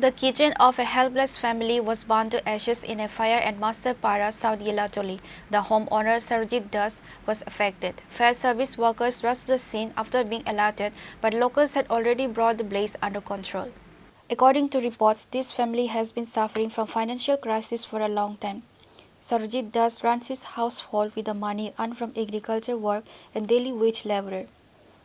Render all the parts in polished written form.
The kitchen of a helpless family was burned to ashes in a fire at Masterpara, South Ghilatali. The homeowner Sarojit was affected. Fire service workers rushed the scene after being alerted, but locals had already brought the blaze under control. According to reports, this family has been suffering from financial crisis for a long time. Sarojit runs his household with the money earned from agriculture work and daily wage laborer.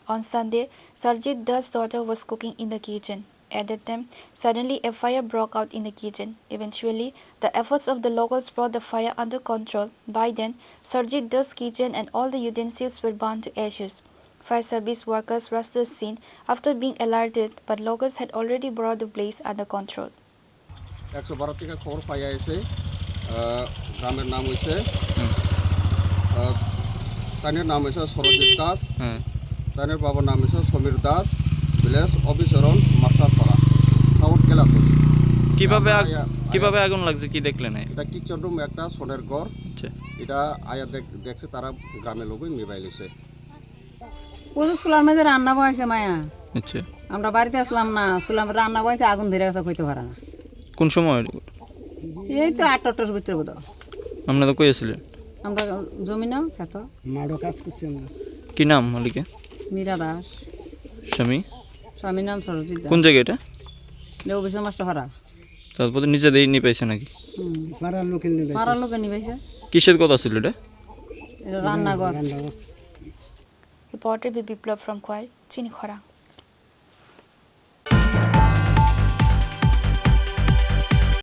On Sunday, Sarojit's daughter was cooking in the kitchen. At that time, suddenly a fire broke out in the kitchen. Eventually, the efforts of the locals brought the fire under control. By then, Sarojit's kitchen and all the utensils were burned to ashes. Fire service workers rushed the scene after being alerted, but locals had already brought the blaze under control. 112 থেকে খবর পাইয়া এসে গ্রামের নাম হইছে তানের নাম হইছে সরজিৎ দাস তানের বাবার নাম হইছে সমীর দাস ভিলেজ অফিসরন মাস্টারপাড়া সাউথ গেলাতলি কিভাবে আগুন লাগছে কি দেখলেন এটা কিচেন রুম একটা সোনের ঘর আচ্ছা এটা আয়া দেখছে তারা গ্রামের লোকই নিবাইলেছে ওই চুলার মধ্যে রান্না বসাইছে মায়া আচ্ছা আমরা বাড়িতে আসলাম না চুলার রান্না বসাইছে আগুন ধরে গেছে কইতে পারে না কোন সময় এই তো 8টার ভিতরে বোধ আমরা তো কইছিলেন আমরা জমি নাও খেত মাড়ো কাজ করছি আমরা কি নাম মালিকে মীরা দাস স্বামী নাম সরজিৎ দাস কোন জায়গা এটা অফিসে মাস্টার খরাং তারপরে নিজে দেই নি পাইছে নাকি পাড়ার লোকে নিবাইছে কিসের কথা ছিল এটা রান্নাঘর Reported by Biplab from Chini, Khorang.